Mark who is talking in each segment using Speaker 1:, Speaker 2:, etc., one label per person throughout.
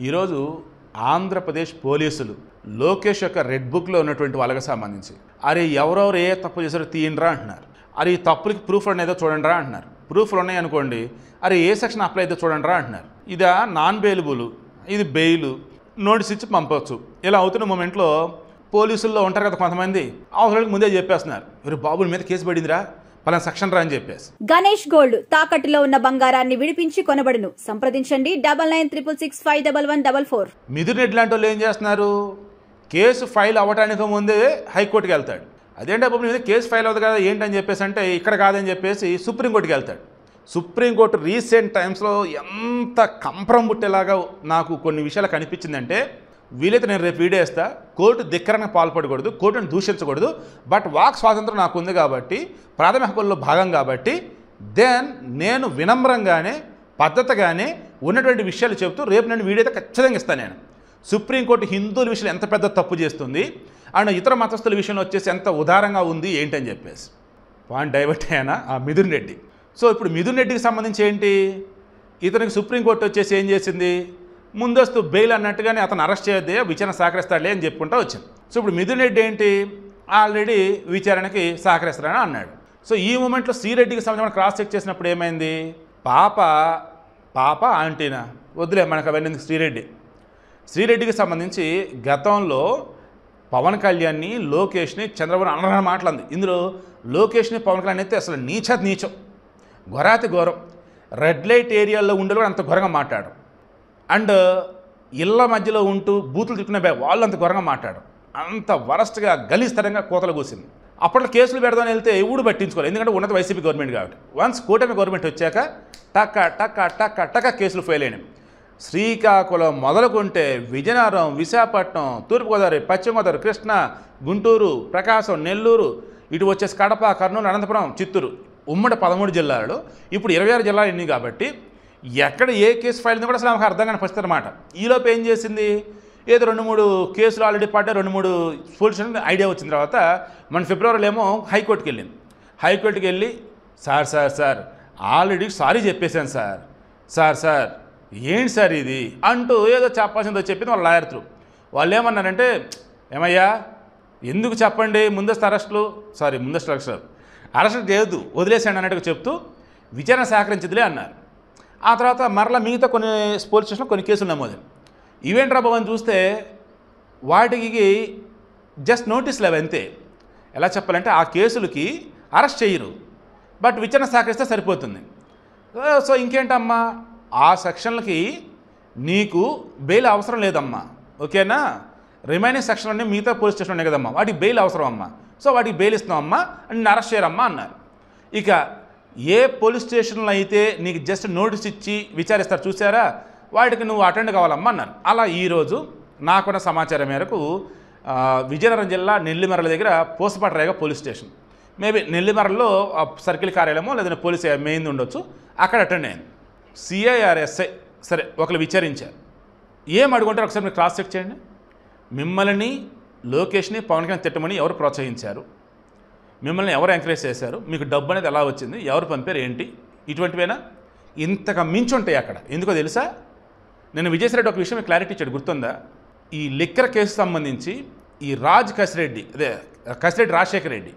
Speaker 1: ఈరోజు ఆంధ్రప్రదేశ్ పోలీసులు లోకేష్ యొక్క రెడ్ బుక్లో ఉన్నటువంటి వాళ్ళకి సంబంధించి అరే ఎవరెవరు ఏ తప్పు చేశారో తీయండిరా అంటున్నారు. అరే ఈ తప్పులకి ప్రూఫ్లు ఉన్నాయో చూడండిరా అంటున్నారు. ప్రూఫ్లు ఉన్నాయి అనుకోండి, అరే ఏ సెక్షన్ అప్లై అయితే చూడండిరా అంటున్నారు. ఇదా నాన్ బెయిలబుల్, ఇది బెయిల్, నోటీస్ ఇచ్చి పంపవచ్చు. ఇలా అవుతున్న మూమెంట్లో పోలీసుల్లో ఉంటారు కదా కొంతమంది, అవసరానికి ముందే చెప్పేస్తున్నారు, మీరు బాబుల మీద కేసు పడిందిరా పలానా సెక్షన్ రా అని చెప్పేసి.
Speaker 2: గణేష్ గోల్డ్ తాకట్టులో ఉన్న బంగారాన్ని విడిపించి కొనబడును. సంప్రదించండి 9966611144.
Speaker 1: మిథున్ రెడ్డి లాంటి వాళ్ళు ఏం చేస్తున్నారు, కేసు ఫైల్ అవ్వడానికి ముందే హైకోర్టుకి వెళ్తాడు. అదేంటే బాబు మీద కేసు ఫైల్ అవుతుంది కదా ఏంటని చెప్పేసి అంటే ఇక్కడ కాదని చెప్పేసి సుప్రీంకోర్టుకి వెళ్తాడు. సుప్రీంకోర్టు రీసెంట్ టైమ్స్లో ఎంత కంపరం పుట్టేలాగా నాకు కొన్ని విషయాలు కనిపించిందంటే, వీలైతే నేను రేపు వీడియో వేస్తా, కోర్టు ధిక్కరణకు పాల్పడకూడదు, కోర్టును దూషించకూడదు, బట్ వాక్ స్వాతంత్రం నాకు ఉంది కాబట్టి, ప్రాథమిక హక్కుల్లో భాగం కాబట్టి, దెన్ నేను వినమ్రంగానే పద్ధతిగానే ఉన్నటువంటి విషయాలు చెబుతూ రేపు నేను వీడియో అయితే ఖచ్చితంగా ఇస్తాను. నేను సుప్రీంకోర్టు హిందువుల విషయంలో ఎంత పెద్ద తప్పు చేస్తుంది అండ్ ఇతర మతస్థుల విషయంలో వచ్చేసి ఎంత ఉదారంగా ఉంది ఏంటని చెప్పేసి పాయింట్ డైవర్ట్ అయ్యానా ఆ మిథున్ రెడ్డి. సో ఇప్పుడు మిథున్ రెడ్డికి సంబంధించి ఏంటి, ఇతనికి సుప్రీంకోర్టు వచ్చేసి ఏం చేసింది, ముందస్తు బెయిల్ అన్నట్టుగానే అతను అరెస్ట్ చేయొద్దే, విచారణ సహకరిస్తాడులే అని చెప్పుకుంటూ వచ్చింది. సో ఇప్పుడు మిథున్ రెడ్డి ఏంటి, ఆల్రెడీ విచారణకి సహకరిస్తాడని అన్నాడు. సో ఈ మూమెంట్లో శ్రీరెడ్డికి సంబంధించి క్రాస్ చెక్ చేసినప్పుడు ఏమైంది, పాప ఆంటీనా వద్దులే మనకు అవన్నీ. శ్రీరెడ్డికి సంబంధించి గతంలో పవన్ కళ్యాణ్ని, లోకేష్ని, చంద్రబాబు అనరాని మాటలంది. ఇందులో లోకేష్ని, పవన్ కళ్యాణ్ అయితే అసలు నీచం, ఘోరాతి ఘోరం. రెడ్ లైట్ ఏరియాల్లో ఉండే కూడా అంత ఘోరంగా మాట్లాడు, అండ్ ఇళ్ళ మధ్యలో ఉంటూ బూతులు తిట్టుకునే వాళ్ళు అంత ఘోరంగా మాట్లాడు, అంత వరస్ట్గా గలీస్తరంగా కోతలు కూసింది. అప్పట్లో కేసులు పెడదామని వెళ్తే ఎవడు పట్టించుకోవాలి, ఎందుకంటే ఉన్నత వైసీపీ గవర్నమెంట్ కాబట్టి. వన్స్ కూటమి గవర్నమెంట్ వచ్చాక టక్క కేసులు ఫెయిల్ అయినాయి. శ్రీకాకుళం మొదలుకుంటే విజయనగరం, విశాఖపట్నం, తూర్పుగోదావరి, పశ్చిమ గోదావరి, కృష్ణా, గుంటూరు, ప్రకాశం, నెల్లూరు, ఇటు వచ్చేసి కడప, కర్నూలు, అనంతపురం, చిత్తూరు, ఉమ్మడి 13 జిల్లాలలో ఇప్పుడు 26 జిల్లాలు ఎన్ని కాబట్టి ఎక్కడ ఏ కేసు ఫైల్ కూడా అసలు ఆమెకు అర్థం కాని పరిస్థితి అనమాట. ఈలోపు ఏం చేసింది, ఏదో 2-3 కేసులు ఆల్రెడీ పడ్డా, 2-3 పోలీస్ స్టేషన్ ఐడియా వచ్చిన తర్వాత మన ఫిబ్రవరిలో ఏమో హైకోర్టుకి వెళ్ళింది. హైకోర్టుకి వెళ్ళి సార్ ఆల్రెడీ సారీ చెప్పేశాను సార్ ఏంటి సార్ ఇది అంటూ ఏదో చెప్పాల్సిందో చెప్పింది వాళ్ళ లాయర్ త్రూ. వాళ్ళు ఏమన్నారంటే, ఏమయ్యా ఎందుకు చెప్పండి, ముందస్తు అరెస్ట్ లేదు వదిలేసాడు అన్నట్టుగా చెప్తూ విచారణ సహకరించదులే అన్నారు. ఆ తర్వాత మరలా మిగతా కొన్ని పోలీస్ స్టేషన్లో కొన్ని కేసులు నమోదు. ఈవెంట్ రాబోని చూస్తే వాటికి జస్ట్ నోటీసులు అవి అంతే. ఎలా చెప్పాలంటే ఆ కేసులకి అరెస్ట్ చేయరు, బట్ విచారణ సహకరిస్తే సరిపోతుంది. సో ఇంకేంటమ్మా, ఆ సెక్షన్లకి నీకు బెయిల్ అవసరం లేదమ్మా, ఓకేనా. రిమైనింగ్ సెక్షన్లోనే మిగతా పోలీస్ స్టేషన్ ఉన్నాయి కదమ్మా, వాటికి బెయిల్ అవసరం అమ్మా, సో వాటికి బెయిల్ ఇస్తున్నామమ్మా అని అరెస్ట్ చేయరమ్మా అన్నారు. ఇక ఏ పోలీస్ స్టేషన్లో అయితే నీకు జస్ట్ నోటీస్ ఇచ్చి విచారిస్తారు చూసారా, వాటికి నువ్వు అటెండ్ కావాలమ్మా అన్నారు. అలా ఈరోజు నాకున్న సమాచారం మేరకు విజయనగరం జిల్లా నెల్లిమర్ల దగ్గర పూసపాటరేగ పోలీస్ స్టేషన్, మేబీ నెల్లిమర్లలో సర్కిల్ కార్యాలయమో లేదంటే పోలీస్ మెయిన్ ఉండొచ్చు, అక్కడ అటెండ్ అయింది. సిఐఆర్ఎస్ఐ సరే ఒకరు విచారించారు. ఏం అడుగుంటారు ఒకసారి మీరు క్రాస్ చెక్ చేయండి. మిమ్మల్ని లోకేష్ని, పవన్ కళ్యాణ్ తిట్టమని ఎవరు ప్రోత్సహించారు, మిమ్మల్ని ఎవరు ఎంకరేజ్ చేశారు, మీకు డబ్బు అనేది ఎలా వచ్చింది, ఎవరు పంపారు ఏంటి, ఇటువంటివేనా. ఇంతగా మించి ఉంటాయి అక్కడ. ఎందుకో తెలుసా, నేను విజయసాయిరెడ్డి ఒక విషయం క్లారిటీ ఇచ్చాడు, గుర్తుందా. ఈ లిక్కర్ కేసు సంబంధించి ఈ కసిరెడ్డి రాజశేఖర రెడ్డి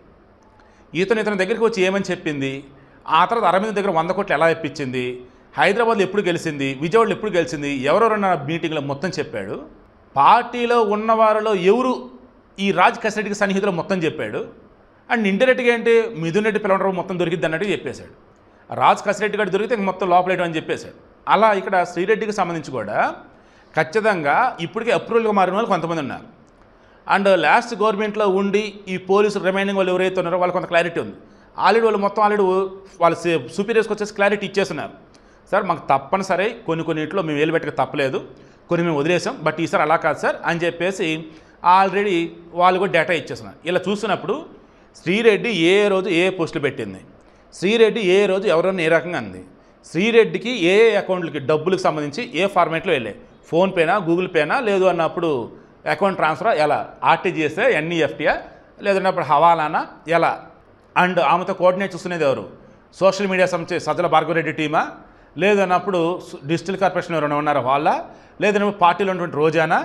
Speaker 1: ఇతని దగ్గరికి వచ్చి ఏమని చెప్పింది, ఆ తర్వాత అరవింద్ దగ్గర 100 కోట్లు ఎలా ఇప్పించింది, హైదరాబాద్లో ఎప్పుడు గెలిచింది, విజయవాడలో ఎప్పుడు గెలిచింది, ఎవరెవరన్న మీటింగ్లో మొత్తం చెప్పాడు. పార్టీలో ఉన్నవారిలో ఎవరు ఈ కసిరెడ్డికి సన్నిహితులు మొత్తం చెప్పాడు. అండ్ ఇండైరెక్ట్గా ఏంటి, మిథున్ రెడ్డి పిల్లవరం మొత్తం దొరికిద్ది అన్నట్టు చెప్పేశాడు. కసిరెడ్డి గారు దొరికితే మొత్తం లోపలేయడం అని చెప్పేశాడు. అలా ఇక్కడ శ్రీరెడ్డికి సంబంధించి కూడా ఖచ్చితంగా ఇప్పటికే అప్రూవల్గా మారిన వాళ్ళు కొంతమంది ఉన్నారు. అండ్ లాస్ట్ గవర్నమెంట్లో ఉండి ఈ పోలీసులు రిమైనింగ్ వాళ్ళు ఎవరైతే ఉన్నారో వాళ్ళు కొంత క్లారిటీ ఉంది. ఆల్రెడీ వాళ్ళు వాళ్ళ సుపీరియర్స్కి వచ్చేసి క్లారిటీ ఇచ్చేస్తున్నారు. సార్ మాకు తప్పనిసరి కొన్నింటిలో మేము వేలు పెట్టక తప్పలేదు, కొన్ని మేము వదిలేసాం, బట్ ఈసారి అలా కాదు సార్ అని చెప్పేసి ఆల్రెడీ వాళ్ళు కూడా డేటా ఇచ్చేస్తున్నారు. ఇలా చూస్తున్నప్పుడు శ్రీరెడ్డి ఏ రోజు ఏ పోస్టులు పెట్టింది, శ్రీరెడ్డి ఏ రోజు ఎవరన్నా ఏ రకంగా అంది, శ్రీరెడ్డికి ఏ అకౌంట్లకి డబ్బులకు సంబంధించి ఏ ఫార్మేట్లో వెళ్ళాయి, ఫోన్పేనా, గూగుల్ పేనా, లేదు అన్నప్పుడు అకౌంట్ ట్రాన్స్ఫరా, ఎలా ఆర్టీజీఎస్ఏ, ఎన్ఈఎఫ్టీయా, లేదన్నప్పుడు హవాలానా, ఎలా. అండ్ ఆమెతో కోఆర్డినేట్ చూస్తున్నది ఎవరు, సోషల్ మీడియా సంబంధించి సజ్జల భార్గవరెడ్డి టీమా, లేదన్నప్పుడు డిజిటల్ కార్పొరేషన్ ఎవరైనా ఉన్నారో వాళ్ళ, లేదన్నప్పుడు పార్టీలో ఉన్నటువంటి రోజానా,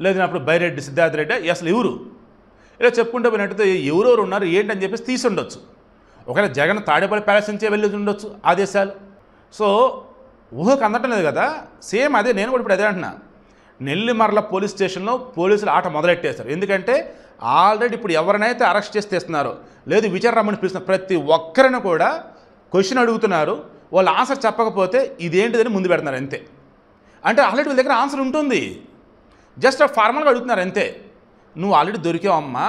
Speaker 1: లేదన్నప్పుడు బైరెడ్డి సిద్ధార్థ రెడ్డి, అసలు ఎవరు ఇలా చెప్పుకుంటూ పోయినట్టయితే ఎవరెవరు ఉన్నారు ఏంటని చెప్పేసి తీసి ఉండొచ్చు. ఒకవేళ జగన్ తాడేపల్లి ప్యాలెస్ నుంచే వెళ్ళి ఉండొచ్చు ఆదేశాలు. సో ఊహకు అందటం లేదు కదా. సేమ్ అదే నేను కూడా ఇప్పుడు అదే అంటున్నా. నెల్లిమర్ల పోలీస్ స్టేషన్లో పోలీసులు ఆట మొదలెట్టేశారు. ఎందుకంటే ఆల్రెడీ ఇప్పుడు ఎవరినైతే అరెస్ట్ చేసి తెస్తున్నారో, లేదు విచారణ రమ్మని పిలుస్తున్న ప్రతి ఒక్కరిని కూడా క్వశ్చన్ అడుగుతున్నారు. వాళ్ళు ఆన్సర్ చెప్పకపోతే ఇదేంటిదని ముందు పెడుతున్నారు అంతే. అంటే ఆల్రెడీ వీళ్ళ దగ్గర ఆన్సర్ ఉంటుంది, జస్ట్ ఫార్మల్గా అడుగుతున్నారు అంతే. నువ్వు ఆల్రెడీ దొరికావమ్మా,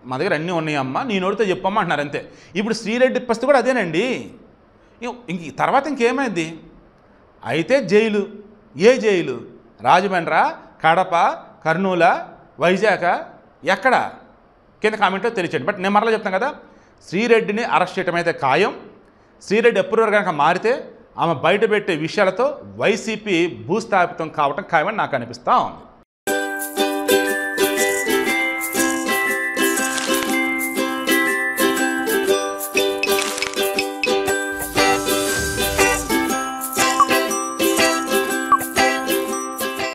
Speaker 1: మా దగ్గర అన్నీ ఉన్నాయమ్మా, నీ నోటితో చెప్పమ్మా అంటున్నారు అంతే. ఇప్పుడు శ్రీరెడ్డి పరిస్థితి కూడా అదేనండి. ఇంక తర్వాత ఇంకేమైంది? అయితే జైలు, ఏ జైలు? రాజమండ్రి, కడప, కర్నూలు, వైజాగ్, ఎక్కడ? కింద కామెంట్లో తెలియచేయండి. బట్ నేను మరలా చెప్తాను కదా, శ్రీరెడ్డిని అరెస్ట్ చేయడం అయితే ఖాయం. శ్రీరెడ్డి ఎప్పుడు కనుక మారితే ఆమె బయటపెట్టే విషయాలతో వైసీపీ భూస్థాపితం కావటం ఖాయమని నాకు అనిపిస్తూ ఉంది.